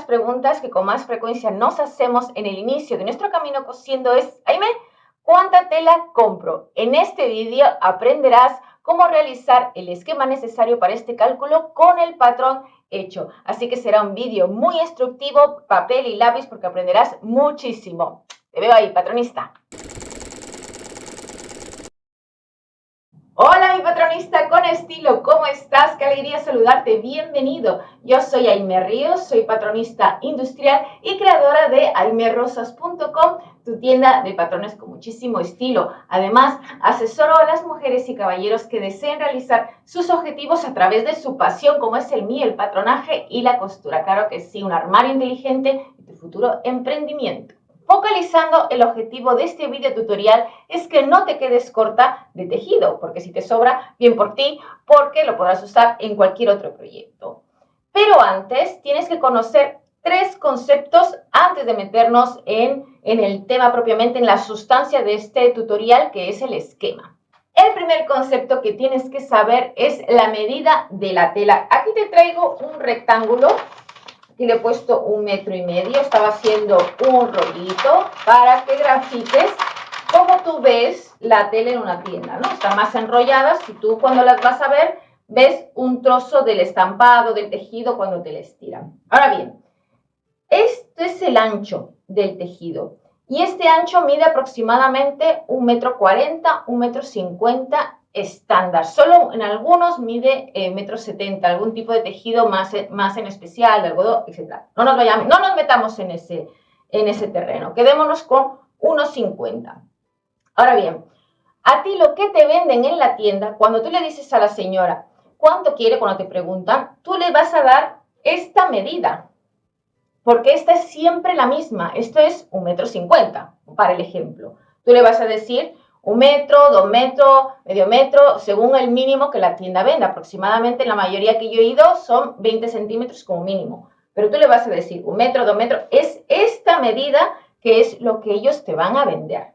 preguntas que con más frecuencia nos hacemos en el inicio de nuestro camino cosiendo es, Aime, ¿cuánta tela compro? En este vídeo aprenderás cómo realizar el esquema necesario para este cálculo con el patrón hecho. Así que será un vídeo muy instructivo, papel y lápiz, porque aprenderás muchísimo. Te veo ahí, patronista. Hola mi patronista con estilo, ¿cómo estás? Qué alegría saludarte, bienvenido. Yo soy Aime Ríos, soy patronista industrial y creadora de aimerosas.com, tu tienda de patrones con muchísimo estilo. Además, asesoro a las mujeres y caballeros que deseen realizar sus objetivos a través de su pasión, como es el mío, el patronaje y la costura. Claro que sí, un armario inteligente y tu futuro emprendimiento. Focalizando, el objetivo de este video tutorial es que no te quedes corta de tejido, porque si te sobra, bien por ti, porque lo podrás usar en cualquier otro proyecto. Pero antes tienes que conocer 3 conceptos antes de meternos en el tema propiamente, en la sustancia de este tutorial, que es el esquema. El primer concepto que tienes que saber es la medida de la tela. Aquí te traigo un rectángulo. Y le he puesto 1,5 metros, estaba haciendo un rollito para que grafiques cómo tú ves la tela en una tienda, ¿no? Están más enrolladas y tú cuando las vas a ver, ves un trozo del estampado, del tejido cuando te la estiran. Ahora bien, este es el ancho del tejido y este ancho mide aproximadamente 1,40 m, 1,50 m estándar. Solo en algunos mide 1,70 m, algún tipo de tejido más en especial, algodón, etc. No nos metamos en ese terreno. Quedémonos con 1,50 m. Ahora bien, a ti lo que te venden en la tienda, cuando tú le dices a la señora cuánto quiere, cuando te preguntan, tú le vas a dar esta medida, porque esta es siempre la misma. Esto es 1,50 m, para el ejemplo. Tú le vas a decir 1 metro, 2 metros, medio metro, según el mínimo que la tienda venda. Aproximadamente, en la mayoría que yo he ido, son 20 centímetros como mínimo. Pero tú le vas a decir 1 metro, 2 metros. Es esta medida que es lo que ellos te van a vender.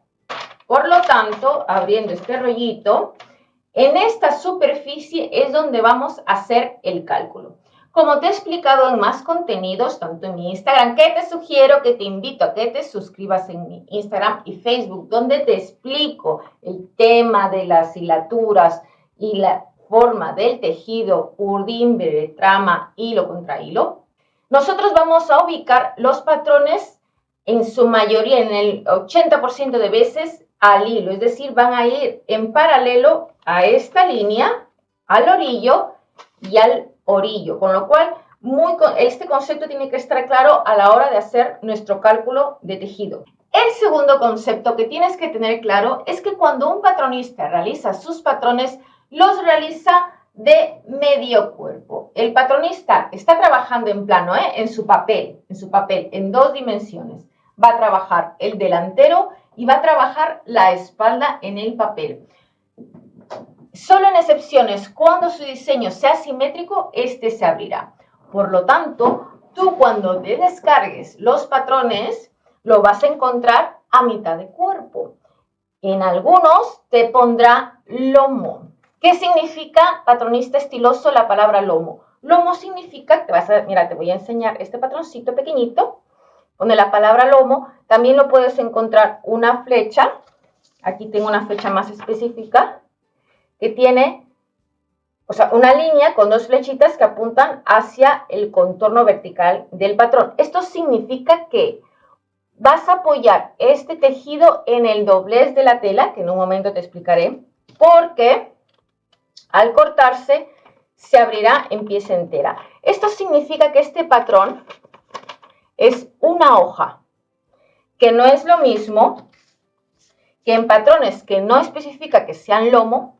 Por lo tanto, abriendo este rollito, en esta superficie es donde vamos a hacer el cálculo. Como te he explicado en más contenidos, tanto en mi Instagram, que te sugiero, que te invito a que te suscribas en mi Instagram y Facebook, donde te explico el tema de las hilaturas y la forma del tejido, urdimbre, trama, hilo contra hilo. Nosotros vamos a ubicar los patrones en su mayoría, en el 80% de veces, al hilo, es decir, van a ir en paralelo a esta línea, al orillo y al orillo, con lo cual este concepto tiene que estar claro a la hora de hacer nuestro cálculo de tejido. El segundo concepto que tienes que tener claro es que cuando un patronista realiza sus patrones, los realiza de medio cuerpo. El patronista está trabajando en plano, en su papel, en 2 dimensiones. Va a trabajar el delantero y va a trabajar la espalda en el papel. Solo en excepciones, cuando su diseño sea simétrico, este se abrirá. Por lo tanto, tú cuando te descargues los patrones, lo vas a encontrar a mitad de cuerpo. En algunos te pondrá lomo. ¿Qué significa, patronista estiloso, la palabra lomo? Lomo significa, mira, te voy a enseñar este patroncito pequeñito. Pone la palabra lomo. También lo puedes encontrar una flecha. Aquí tengo una flecha más específica que tiene, una línea con 2 flechitas que apuntan hacia el contorno vertical del patrón. Esto significa que vas a apoyar este tejido en el doblez de la tela, que en un momento te explicaré, porque al cortarse se abrirá en pieza entera. Esto significa que este patrón es una hoja, que no es lo mismo que en patrones que no especifica que sean lomo,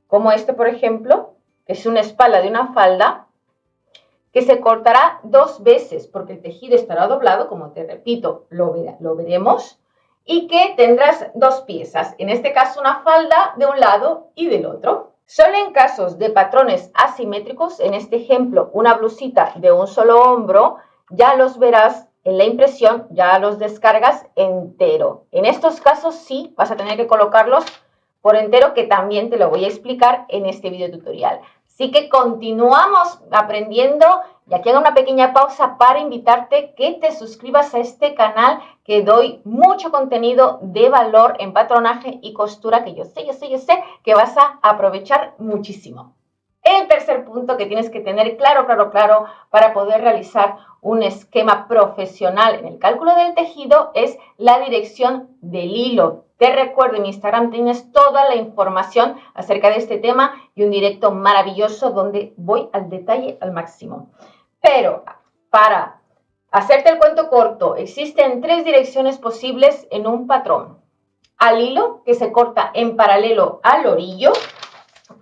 como este, por ejemplo, que es una espalda de una falda, que se cortará 2 veces, porque el tejido estará doblado, como te repito, lo veremos, y que tendrás 2 piezas, en este caso una falda de un lado y del otro. Solo en casos de patrones asimétricos, en este ejemplo, una blusita de un solo hombro, ya los verás en la impresión, ya los descargas entero. En estos casos sí vas a tener que colocarlos por entero, que también te lo voy a explicar en este video tutorial. Así que continuamos aprendiendo Y aquí hago una pequeña pausa para invitarte que te suscribas a este canal, que doy mucho contenido de valor en patronaje y costura que yo sé que vas a aprovechar muchísimo. El tercer punto que tienes que tener claro para poder realizar un esquema profesional en el cálculo del tejido es la dirección del hilo. Te recuerdo, en mi Instagram tienes toda la información acerca de este tema y un directo maravilloso donde voy al detalle al máximo. Pero para hacerte el cuento corto, existen 3 direcciones posibles en un patrón. Al hilo, que se corta en paralelo al orillo,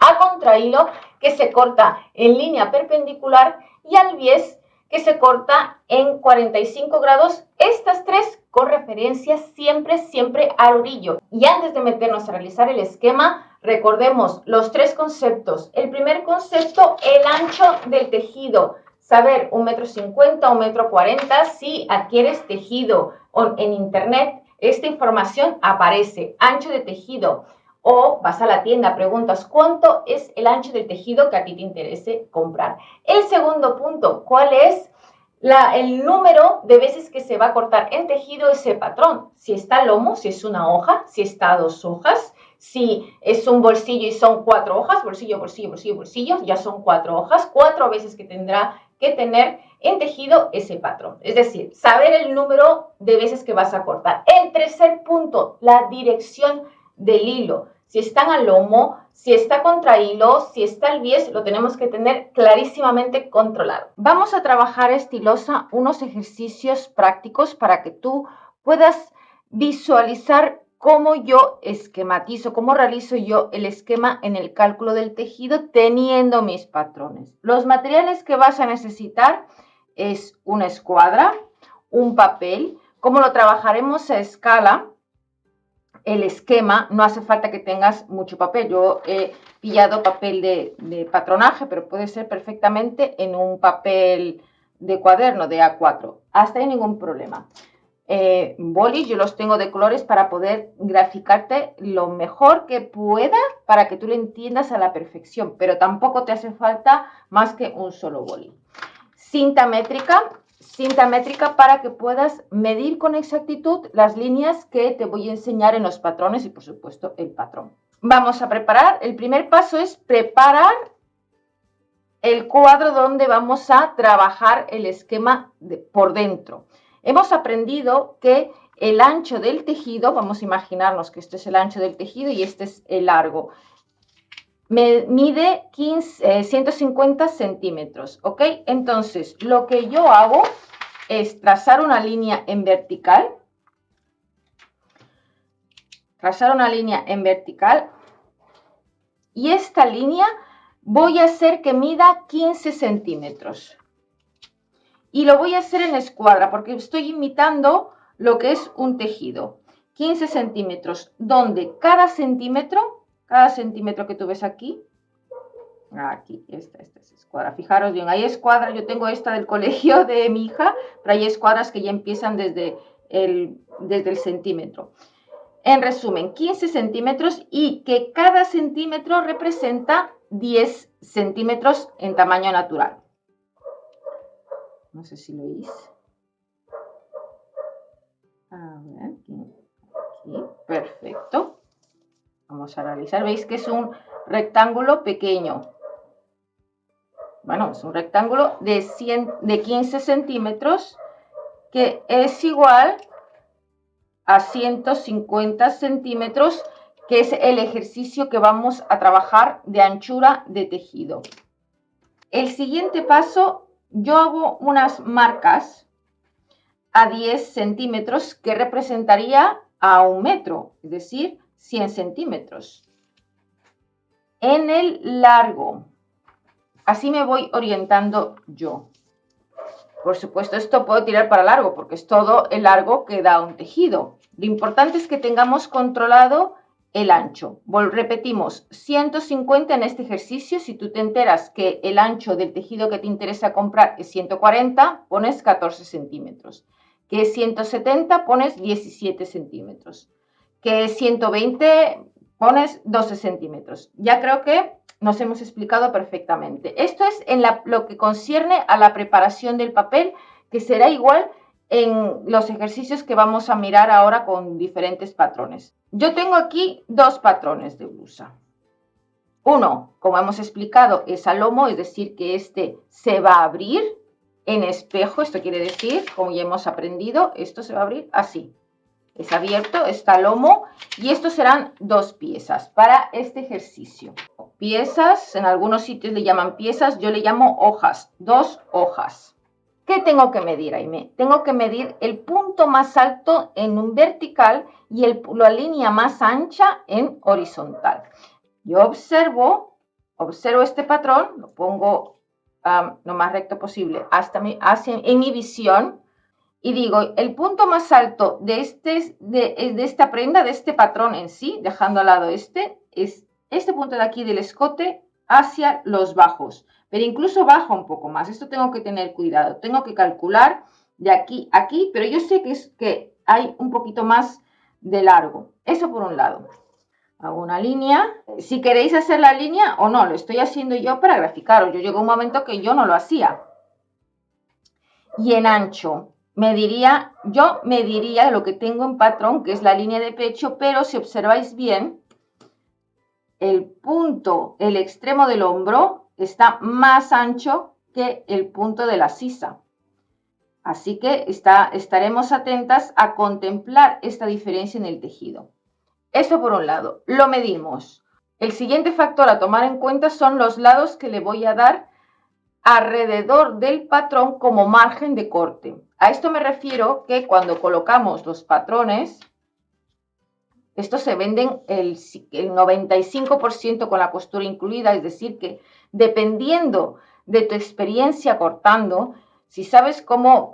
a contrahilo, que se corta en línea perpendicular, y al bies, que se corta en 45 grados. Estas 3 con referencia siempre al orillo. Y antes de meternos a realizar el esquema, recordemos los 3 conceptos. El primer concepto, el ancho del tejido. Saber 1,50 m, 1,40 m. Si adquieres tejido en internet, esta información aparece. Ancho de tejido. O vas a la tienda, preguntas cuánto es el ancho del tejido que a ti te interese comprar. El segundo punto, ¿cuál es el número de veces que se va a cortar en tejido ese patrón? Si está lomo, si es una hoja, si está 2 hojas, si es un bolsillo y son 4 hojas, bolsillo, ya son 4 hojas, 4 veces que tendrá que tener en tejido ese patrón. Es decir, saber el número de veces que vas a cortar. El tercer punto, la dirección del hilo. Si están al lomo, si está contra hilo, si está al bies, lo tenemos que tener clarísimamente controlado. Vamos a trabajar, estilosa, unos ejercicios prácticos para que tú puedas visualizar cómo yo esquematizo, cómo realizo yo el esquema en el cálculo del tejido teniendo mis patrones. Los materiales que vas a necesitar es una escuadra, un papel. Como lo trabajaremos a escala, el esquema, no hace falta que tengas mucho papel. Yo he pillado papel de patronaje, pero puede ser perfectamente en un papel de cuaderno de A4. Hasta ahí ningún problema. Bolis, yo los tengo de colores para poder graficarte lo mejor que pueda para que tú lo entiendas a la perfección, pero tampoco te hace falta más que un solo boli. Cinta métrica para que puedas medir con exactitud las líneas que te voy a enseñar en los patrones y, por supuesto, el patrón. Vamos a preparar. El primer paso es preparar el cuadro donde vamos a trabajar el esquema por dentro. Hemos aprendido que el ancho del tejido, vamos a imaginarnos que este es el ancho del tejido y este es el largo, mide 150 centímetros, ¿ok? Entonces, lo que yo hago es trazar una línea en vertical, y esta línea voy a hacer que mida 15 centímetros. Y lo voy a hacer en escuadra porque estoy imitando lo que es un tejido. 15 centímetros, donde cada centímetro que tú ves aquí, esta es escuadra. Fijaros bien, hay escuadras, yo tengo esta del colegio de mi hija, pero hay escuadras que ya empiezan desde el centímetro. En resumen, 15 centímetros y que cada centímetro representa 10 centímetros en tamaño natural. No sé si lo veis. A ver, aquí, perfecto. Vamos a realizar, veis que es un rectángulo pequeño. Bueno, es un rectángulo de 15 centímetros que es igual a 150 centímetros, que es el ejercicio que vamos a trabajar de anchura de tejido. El siguiente paso, yo hago unas marcas a 10 centímetros que representaría a 1 metro, es decir, 100 centímetros. En el largo, así me voy orientando yo. Por supuesto, esto puedo tirar para largo porque es todo el largo que da un tejido. Lo importante es que tengamos controlado el ancho. Repetimos, 150 en este ejercicio. Si tú te enteras que el ancho del tejido que te interesa comprar es 140, pones 14 centímetros. Que es 170, pones 17 centímetros. Que es 120, pones 12 centímetros. Ya creo que nos hemos explicado perfectamente. Esto es en lo que concierne a la preparación del papel, que será igual en los ejercicios que vamos a mirar ahora con diferentes patrones. Yo tengo aquí dos patrones de blusa. Uno, como hemos explicado, es a lomo, es decir, que este se va a abrir en espejo. Esto quiere decir, como ya hemos aprendido, esto se va a abrir así. Es abierto, está lomo, y estos serán dos piezas para este ejercicio. Piezas, en algunos sitios le llaman piezas, yo le llamo hojas, dos hojas. ¿Qué tengo que medir, Aime? Tengo que medir el punto más alto en un vertical y la línea más ancha en horizontal. Yo observo este patrón, lo pongo lo más recto posible en mi visión, y digo, el punto más alto de esta prenda, de este patrón en sí, dejando al lado es este punto de aquí del escote hacia los bajos, pero incluso baja un poco más. Esto tengo que tener cuidado, tengo que calcular de aquí a aquí, pero yo sé que hay un poquito más de largo. Eso por un lado. Hago una línea. Si queréis hacer la línea o no, lo estoy haciendo yo para graficaros. Yo llegó un momento que yo no lo hacía. Y en ancho, yo mediría lo que tengo en patrón, que es la línea de pecho, pero si observáis bien, el extremo del hombro está más ancho que el punto de la sisa. Así que estaremos atentas a contemplar esta diferencia en el tejido. Eso por un lado, lo medimos. El siguiente factor a tomar en cuenta son los lados que le voy a dar alrededor del patrón como margen de corte. A esto me refiero que cuando colocamos los patrones, estos se venden el 95% con la costura incluida, es decir, que dependiendo de tu experiencia cortando, si sabes cómo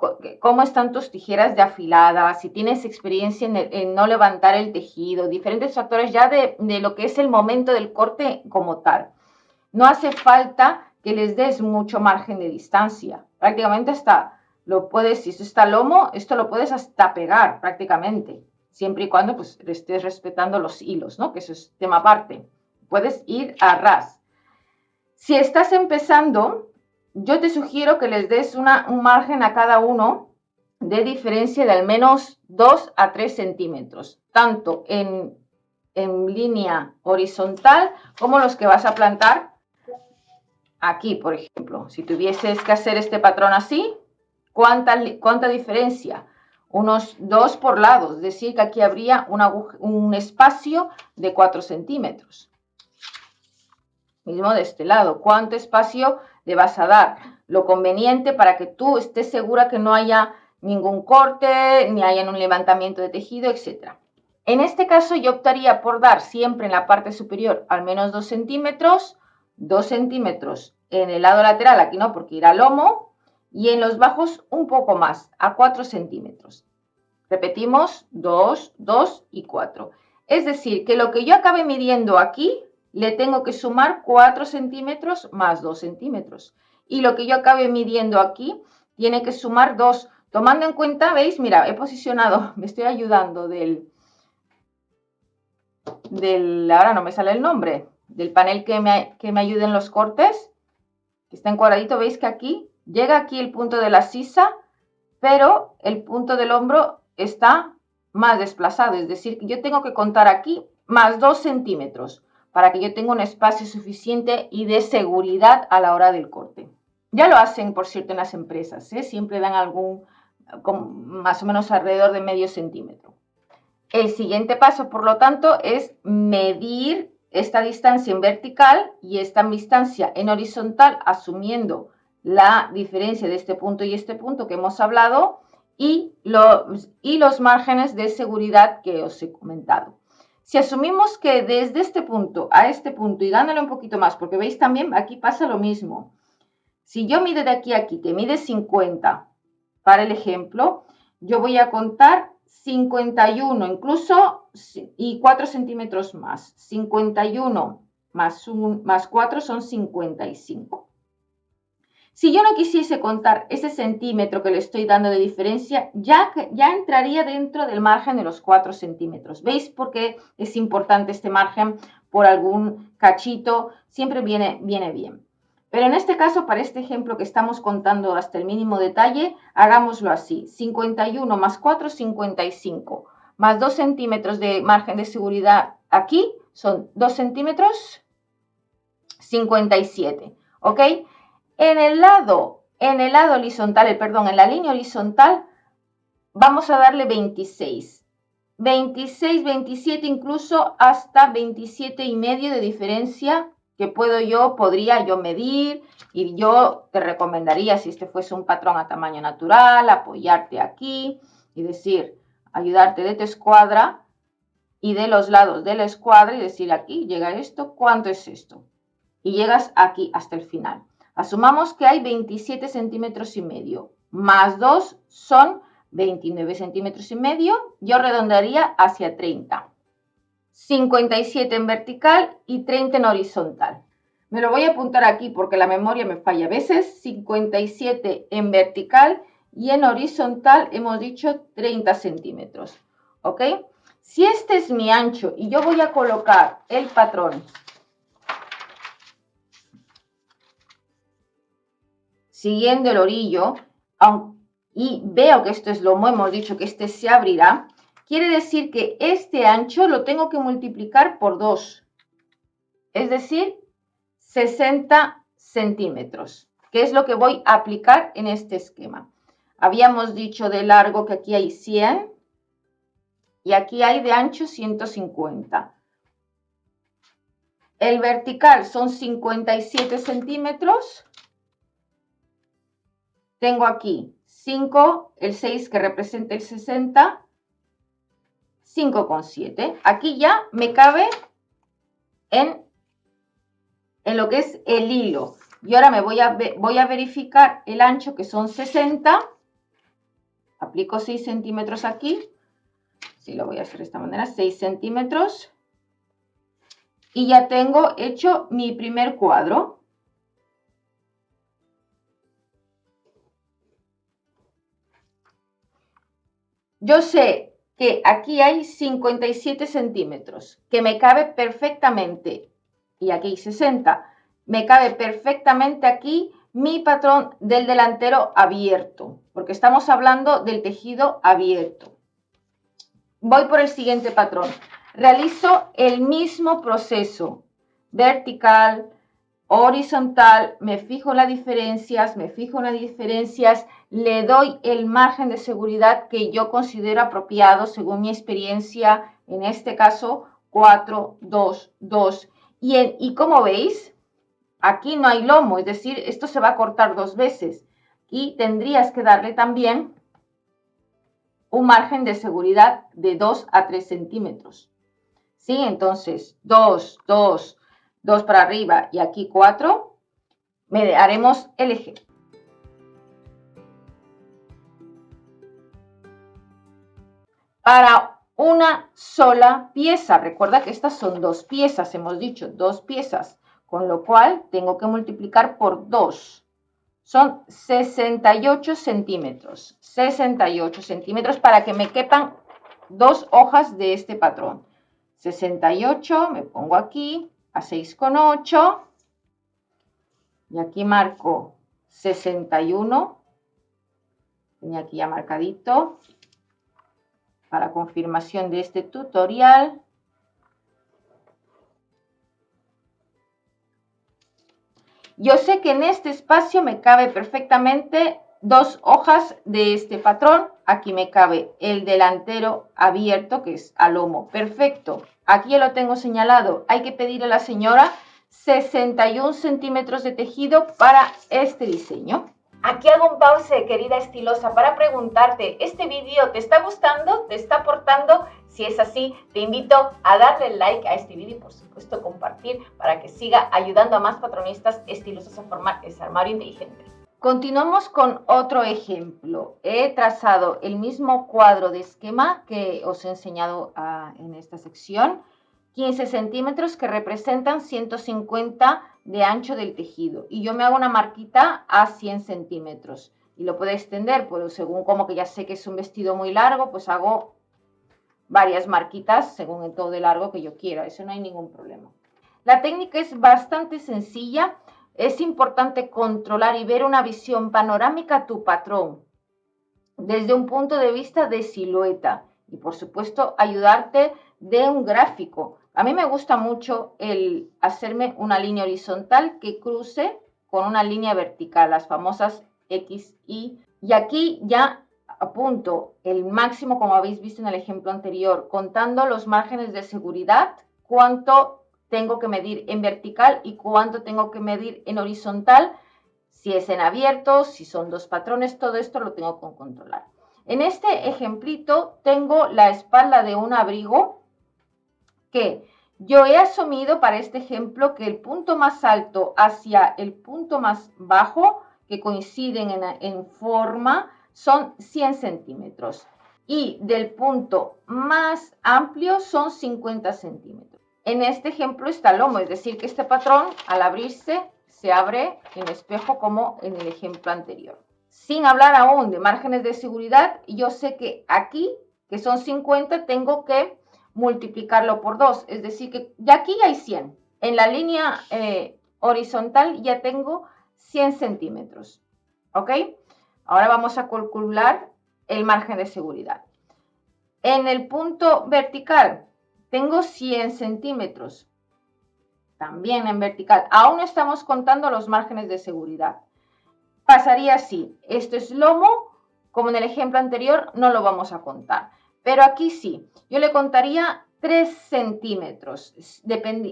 están tus tijeras de afilada, si tienes experiencia en no levantar el tejido, diferentes factores ya de lo que es el momento del corte como tal. No hace falta que les des mucho margen de distancia. Prácticamente hasta lo puedes, si esto está lomo, esto lo puedes hasta pegar prácticamente, siempre y cuando pues estés respetando los hilos, ¿no? Que eso es tema aparte. Puedes ir a ras. Si estás empezando, yo te sugiero que les des un margen a cada uno de diferencia de al menos 2 a 3 centímetros, tanto en línea horizontal como los que vas a plantar aquí, por ejemplo. Si tuvieses que hacer este patrón así, ¿cuánta diferencia? Unos 2 por lado, es decir, que aquí habría un espacio de 4 centímetros. Mismo de este lado, ¿cuánto espacio le vas a dar? Lo conveniente para que tú estés segura que no haya ningún corte, ni haya un levantamiento de tejido, etc. En este caso yo optaría por dar siempre en la parte superior al menos 2 centímetros, 2 centímetros en el lado lateral, aquí no porque irá lomo, y en los bajos un poco más, a 4 centímetros. Repetimos, 2, 2 y 4. Es decir, que lo que yo acabe midiendo aquí, le tengo que sumar 4 centímetros más 2 centímetros. Y lo que yo acabe midiendo aquí, tiene que sumar 2. Tomando en cuenta, ¿veis? Mira, he posicionado, me estoy ayudando ahora no me sale el nombre, del panel que me ayude en los cortes, que está encuadradito. ¿Veis que aquí llega aquí el punto de la sisa, pero el punto del hombro está más desplazado? Es decir, que yo tengo que contar aquí más 2 centímetros para que yo tenga un espacio suficiente y de seguridad a la hora del corte. Ya lo hacen, por cierto, en las empresas, ¿eh? Siempre dan más o menos alrededor de medio centímetro. El siguiente paso, por lo tanto, es medir esta distancia en vertical y esta distancia en horizontal, asumiendo la diferencia de este punto y este punto que hemos hablado, y los márgenes de seguridad que os he comentado. Si asumimos que desde este punto a este punto, y dándole un poquito más, porque veis también aquí pasa lo mismo. Si yo mido de aquí a aquí, que mide 50, para el ejemplo, yo voy a contar 51, incluso, y 4 centímetros más. 51 más 4 son 55. Si yo no quisiese contar ese centímetro que le estoy dando de diferencia, ya entraría dentro del margen de los 4 centímetros. ¿Veis por qué es importante este margen? Por algún cachito, siempre viene bien. Pero en este caso, para este ejemplo que estamos contando hasta el mínimo detalle, hagámoslo así. 51 más 4, 55. Más 2 centímetros de margen de seguridad aquí, son 2 centímetros, 57. ¿Ok? En el lado horizontal, perdón, en la línea horizontal, vamos a darle 26. 26, 27, incluso hasta 27 y medio de diferencia que podría yo medir, y yo te recomendaría, si este fuese un patrón a tamaño natural, apoyarte aquí y decir, ayudarte de tu escuadra y de los lados de la escuadra y decir, aquí llega esto, ¿cuánto es esto? Y llegas aquí hasta el final. Asumamos que hay 27 centímetros y medio, más 2 son 29 centímetros y medio, yo redondearía hacia 30. 57 en vertical y 30 en horizontal. Me lo voy a apuntar aquí porque la memoria me falla a veces. 57 en vertical y en horizontal hemos dicho 30 centímetros. ¿Ok? Si este es mi ancho y yo voy a colocar el patrón siguiendo el orillo, y veo que esto es lomo, hemos dicho que este se abrirá, quiere decir que este ancho lo tengo que multiplicar por 2, es decir, 60 centímetros, que es lo que voy a aplicar en este esquema. Habíamos dicho de largo que aquí hay 100 y aquí hay de ancho 150. El vertical son 57 centímetros. Tengo aquí 5, el 6 que representa el 60, 5,7. Aquí ya me cabe en lo que es el hilo. Y ahora voy a verificar el ancho, que son 60. Aplico 6 centímetros aquí. Sí, lo voy a hacer de esta manera, 6 centímetros. Y ya tengo hecho mi primer cuadro. Yo sé que aquí hay 57 centímetros, que me cabe perfectamente, y aquí hay 60, me cabe perfectamente aquí mi patrón del delantero abierto, porque estamos hablando del tejido abierto. Voy por el siguiente patrón. Realizo el mismo proceso, vertical, horizontal, me fijo en las diferencias, le doy el margen de seguridad que yo considero apropiado según mi experiencia, en este caso 4, 2, 2. Y como veis, aquí no hay lomo, es decir, esto se va a cortar 2 veces. Y tendrías que darle también un margen de seguridad de 2 a 3 centímetros. ¿Sí? Entonces, 2, 2, 2 para arriba y aquí 4, haremos el eje. Para una sola pieza, recuerda que estas son 2 piezas, hemos dicho 2 piezas, con lo cual tengo que multiplicar por 2. Son 68 centímetros, 68 centímetros para que me quepan 2 hojas de este patrón. 68, me pongo aquí a 6,8 y aquí marco 61, tenía aquí ya marcadito para confirmación de este tutorial. Yo sé que en este espacio me cabe perfectamente 2 hojas de este patrón. Aquí me cabe el delantero abierto, que es a lomo. Perfecto. Aquí ya lo tengo señalado. Hay que pedirle a la señora 61 centímetros de tejido para este diseño. Aquí hago un pause, querida estilosa, para preguntarte, ¿este vídeo te está gustando? ¿Te está aportando? Si es así, te invito a darle like a este vídeo y por supuesto compartir para que siga ayudando a más patronistas estilosas a formar ese armario inteligente. Continuamos con otro ejemplo. He trazado el mismo cuadro de esquema que os he enseñado en esta sección. 15 centímetros que representan 150 de ancho del tejido. Y yo me hago una marquita a 100 centímetros. Y lo puedo extender, pues según como que ya sé que es un vestido muy largo, pues hago varias marquitas según el todo de largo que yo quiera. Eso no hay ningún problema. La técnica es bastante sencilla. Es importante controlar y ver una visión panorámica a tu patrón desde un punto de vista de silueta y por supuesto ayudarte de un gráfico. A mí me gusta mucho el hacerme una línea horizontal que cruce con una línea vertical, las famosas X, y aquí ya apunto el máximo, como habéis visto en el ejemplo anterior, contando los márgenes de seguridad, cuánto tengo que medir en vertical y cuánto tengo que medir en horizontal. Si es en abierto, si son dos patrones, todo esto lo tengo que controlar. En este ejemplito tengo la espalda de un abrigo que yo he asumido para este ejemplo que el punto más alto hacia el punto más bajo, que coinciden en forma, son 100 centímetros. Y del punto más amplio son 50 centímetros. En este ejemplo está el lomo, es decir, que este patrón al abrirse se abre en espejo como en el ejemplo anterior. Sin hablar aún de márgenes de seguridad, yo sé que aquí, que son 50, tengo que multiplicarlo por 2, es decir, que ya aquí hay 100. En la línea horizontal ya tengo 100 centímetros, ¿ok? Ahora vamos a calcular el margen de seguridad. En el punto vertical tengo 100 centímetros, también en vertical. Aún no estamos contando los márgenes de seguridad. Pasaría así, esto es lomo, como en el ejemplo anterior no lo vamos a contar, pero aquí sí, yo le contaría 3 centímetros,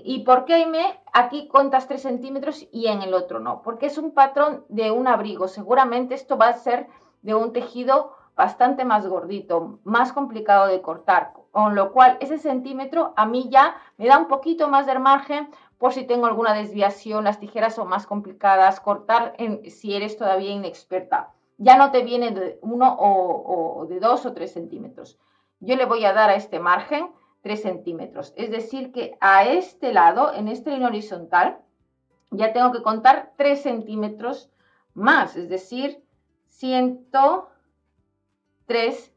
¿y por qué aquí contas 3 centímetros y en el otro no? Porque es un patrón de un abrigo, seguramente esto va a ser de un tejido bastante más gordito, más complicado de cortar, con lo cual ese centímetro a mí ya me da un poquito más de margen por si tengo alguna desviación, las tijeras son más complicadas, cortar si eres todavía inexperta. Ya no te viene de 1 o de 2 o 3 centímetros. Yo le voy a dar a este margen 3 centímetros. Es decir que a este lado, en esta línea horizontal, ya tengo que contar 3 centímetros más, es decir, 103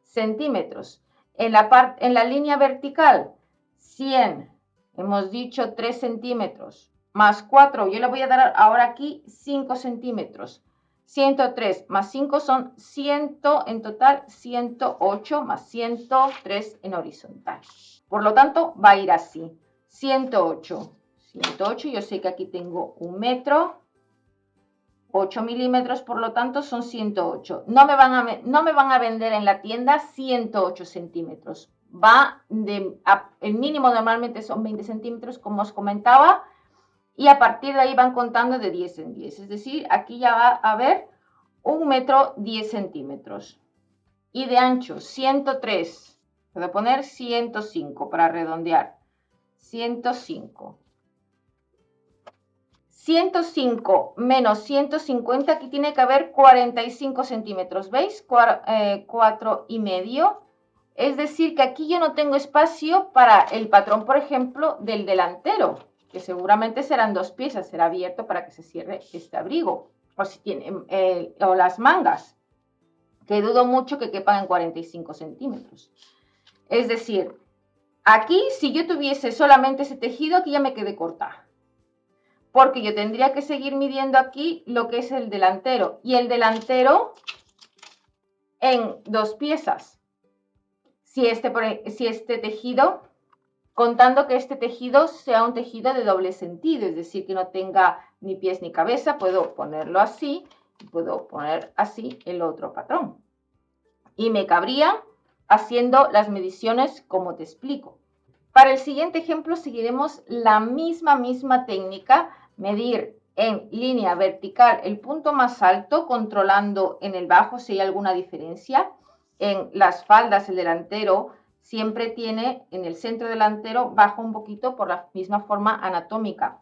centímetros. En la línea vertical, 100, hemos dicho 3 centímetros, más 4, yo le voy a dar ahora aquí 5 centímetros. 103 más 5 son 100, en total 108 más 103 en horizontal. Por lo tanto, va a ir así. 108, 108, yo sé que aquí tengo 1 metro, 8 milímetros, por lo tanto son 108. No me van a vender en la tienda 108 centímetros. El mínimo normalmente son 20 centímetros, como os comentaba, y a partir de ahí van contando de 10 en 10. Es decir, aquí ya va a haber 1 metro 10 centímetros. Y de ancho, 103. Voy a poner 105 para redondear. 105. 105 menos 150, aquí tiene que haber 45 centímetros, ¿veis? 4 y medio. Es decir, que aquí yo no tengo espacio para el patrón, por ejemplo, del delantero, que seguramente serán 2 piezas, será abierto para que se cierre este abrigo. O si tiene, o las mangas, que dudo mucho que quepan en 45 centímetros. Es decir, aquí si yo tuviese solamente ese tejido, aquí ya me quedé corta, porque yo tendría que seguir midiendo aquí lo que es el delantero, y el delantero en 2 piezas. Si este tejido, contando que este tejido sea un tejido de doble sentido, es decir, que no tenga ni pies ni cabeza, puedo ponerlo así, y puedo poner así el otro patrón. Y me cabría haciendo las mediciones como te explico. Para el siguiente ejemplo seguiremos la misma técnica, medir en línea vertical el punto más alto, controlando en el bajo si hay alguna diferencia. En las faldas el delantero siempre tiene en el centro delantero bajo un poquito por la misma forma anatómica,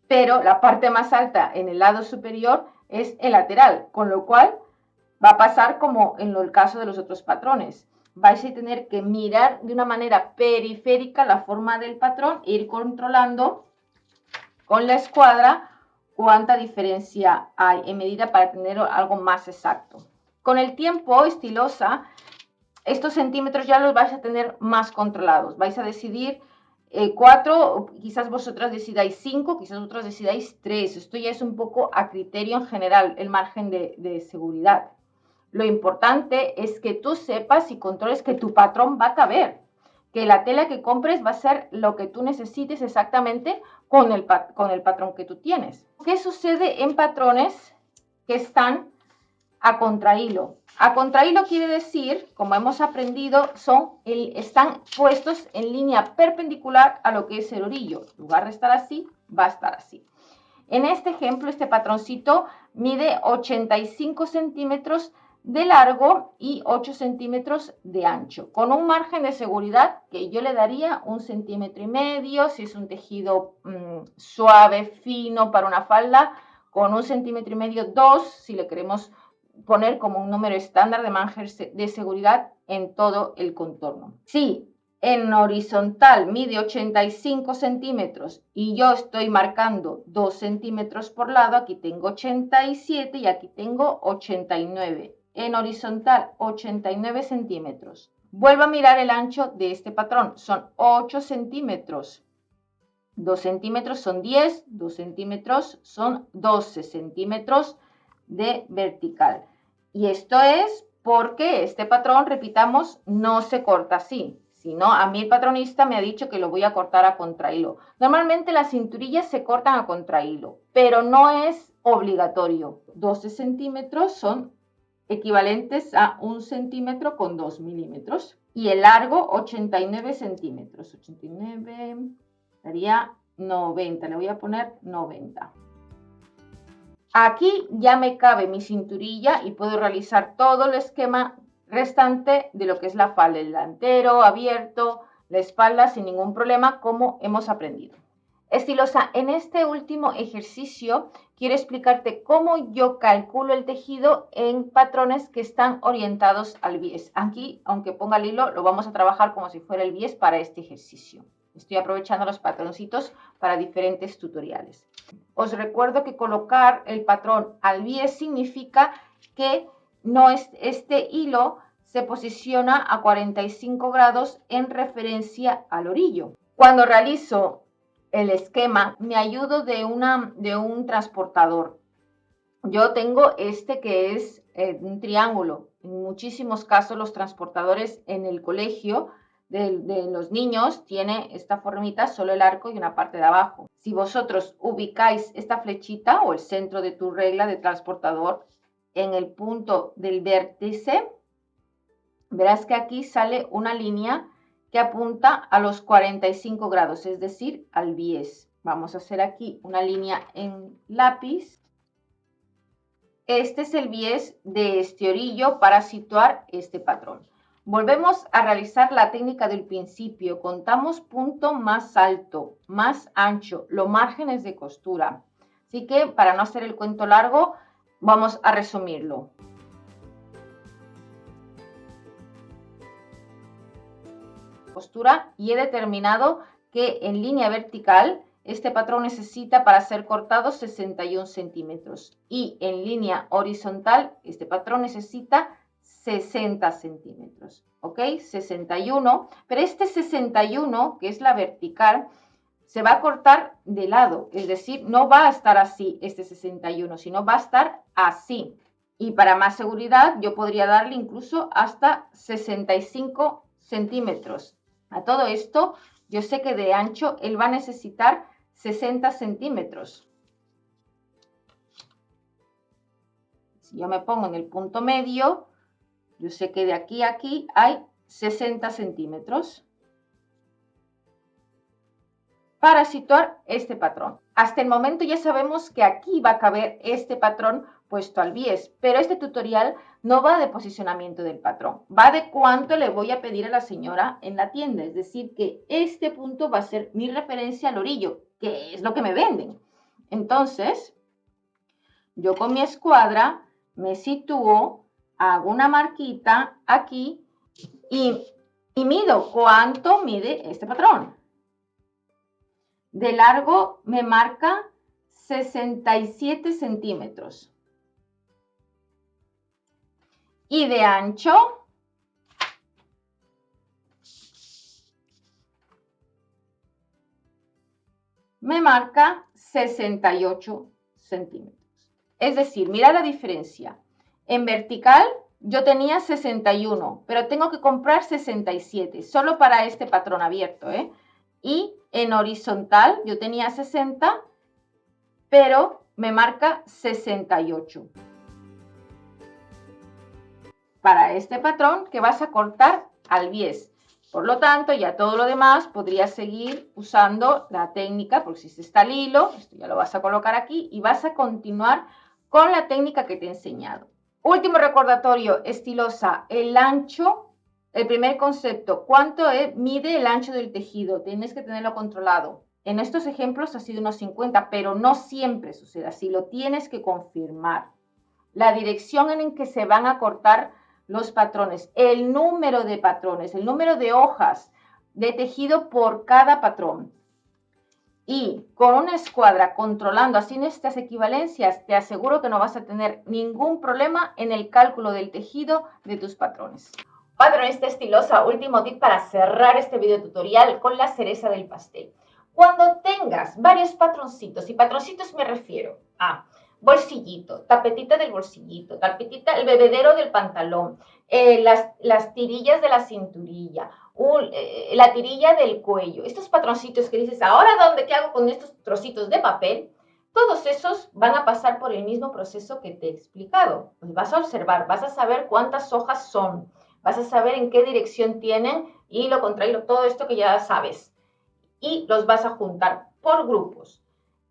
pero la parte más alta en el lado superior es el lateral, con lo cual va a pasar como en el caso de los otros patrones. vais a tener que mirar de una manera periférica la forma del patrón e ir controlando con la escuadra cuánta diferencia hay en medida para tener algo más exacto. Con el tiempo, estilosa, estos centímetros ya los vais a tener más controlados. Vais a decidir 4, quizás vosotras decidáis 5, quizás vosotros decidáis 3. Esto ya es un poco a criterio en general, el margen de seguridad. Lo importante es que tú sepas y controles que tu patrón va a caber, que la tela que compres va a ser lo que tú necesites exactamente con el patrón que tú tienes. ¿Qué sucede en patrones que están a contrahilo? A contrahilo quiere decir, como hemos aprendido, están puestos en línea perpendicular a lo que es el orillo. En lugar de estar así, va a estar así. En este ejemplo, este patroncito mide 85 centímetros de largo y 8 centímetros de ancho, con un margen de seguridad que yo le daría 1,5 centímetros, si es un tejido suave, fino para una falda, con 1,5 centímetros, 2, si le queremos poner como un número estándar de margen de seguridad en todo el contorno. Sí, en horizontal mide 85 centímetros y yo estoy marcando 2 centímetros por lado, aquí tengo 87 y aquí tengo 89. En horizontal 89 centímetros. Vuelvo a mirar el ancho de este patrón, son 8 centímetros. 2 centímetros son 10, 2 centímetros son 12 centímetros de vertical. Y esto es porque este patrón, repitamos, no se corta así. Si no, a mí el patronista me ha dicho que lo voy a cortar a contrahilo. Normalmente las cinturillas se cortan a contrahilo, pero no es obligatorio. 12 centímetros son equivalentes a 1 centímetro con 2 milímetros. Y el largo, 89 centímetros. 89 daría 90. Le voy a poner 90. Aquí ya me cabe mi cinturilla y puedo realizar todo el esquema restante de lo que es la falda, el delantero, abierto, la espalda sin ningún problema, como hemos aprendido. Estilosa, en este último ejercicio quiero explicarte cómo yo calculo el tejido en patrones que están orientados al bies. Aquí, aunque ponga el hilo, lo vamos a trabajar como si fuera el bies para este ejercicio. Estoy aprovechando los patroncitos para diferentes tutoriales. Os recuerdo que colocar el patrón al bies significa que este hilo se posiciona a 45 grados en referencia al orillo. Cuando realizo el esquema, me ayudo de un transportador. Yo tengo este que es un triángulo. En muchísimos casos los transportadores en el colegio de los niños tiene esta formita, solo el arco y una parte de abajo. Si vosotros ubicáis esta flechita o el centro de tu regla de transportador en el punto del vértice, verás que aquí sale una línea que apunta a los 45 grados, es decir, al bies. Vamos a hacer aquí una línea en lápiz. Este es el bies de este orillo para situar este patrón. Volvemos a realizar la técnica del principio. Contamos punto más alto, más ancho, los márgenes de costura. Así que, para no hacer el cuento largo, vamos a resumirlo. Costura y he determinado que en línea vertical este patrón necesita para ser cortado 61 centímetros y en línea horizontal este patrón necesita 60 centímetros, ¿ok? 61, pero este 61, que es la vertical, se va a cortar de lado, es decir, no va a estar así este 61, sino va a estar así. Y para más seguridad yo podría darle incluso hasta 65 centímetros. A todo esto, yo sé que de ancho él va a necesitar 60 centímetros. Si yo me pongo en el punto medio, yo sé que de aquí a aquí hay 60 centímetros para situar este patrón. Hasta el momento ya sabemos que aquí va a caber este patrón puesto al bies, pero este tutorial no va de posicionamiento del patrón, va de cuánto le voy a pedir a la señora en la tienda, es decir, que este punto va a ser mi referencia al orillo, que es lo que me venden. Entonces, yo con mi escuadra me sitúo, hago una marquita aquí y mido cuánto mide este patrón. De largo me marca 67 centímetros. Y de ancho me marca 68 centímetros. Es decir, mira la diferencia. En vertical yo tenía 61, pero tengo que comprar 67, solo para este patrón abierto, Y en horizontal yo tenía 60, pero me marca 68. Para este patrón que vas a cortar al bies. Por lo tanto, ya todo lo demás podrías seguir usando la técnica, porque si está el hilo, esto ya lo vas a colocar aquí y vas a continuar con la técnica que te he enseñado. Último recordatorio, estilosa, el ancho, el primer concepto, ¿cuánto mide el ancho del tejido? Tienes que tenerlo controlado. En estos ejemplos ha sido unos 50, pero no siempre sucede así, lo tienes que confirmar. La dirección en que se van a cortar los patrones, el número de patrones, el número de hojas de tejido por cada patrón. Y con una escuadra controlando así estas equivalencias, te aseguro que no vas a tener ningún problema en el cálculo del tejido de tus patrones. Patronista estilosa, último tip para cerrar este video tutorial con la cereza del pastel. Cuando tengas varios patroncitos, y patroncitos me refiero a bolsillito, tapetita del bolsillito, tapetita, el bebedero del pantalón, las tirillas de la cinturilla, la tirilla del cuello, estos patroncitos que dices, ahora ¿dónde qué hago con estos trocitos de papel? Todos esos van a pasar por el mismo proceso que te he explicado. Pues vas a observar, vas a saber cuántas hojas son, vas a saber en qué dirección tienen y lo contrario, todo esto que ya sabes. Y los vas a juntar por grupos.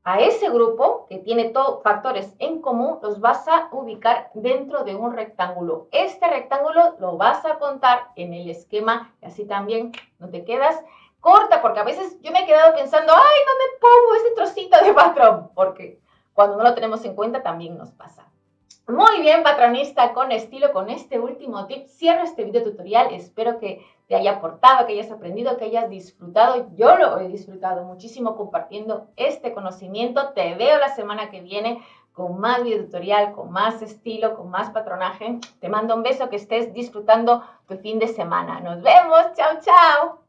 A ese grupo, que tiene factores en común, los vas a ubicar dentro de un rectángulo. Este rectángulo lo vas a contar en el esquema y así también no te quedas corta, porque a veces yo me he quedado pensando, ay, no me pongo ese trocito de patrón, porque cuando no lo tenemos en cuenta también nos pasa. Muy bien, patronista, con estilo, con este último tip, cierro este video tutorial. Espero que te haya aportado, que hayas aprendido, que hayas disfrutado. Yo lo he disfrutado muchísimo compartiendo este conocimiento. Te veo la semana que viene con más video tutorial, con más estilo, con más patronaje. Te mando un beso, que estés disfrutando tu fin de semana. Nos vemos. Chao, chao.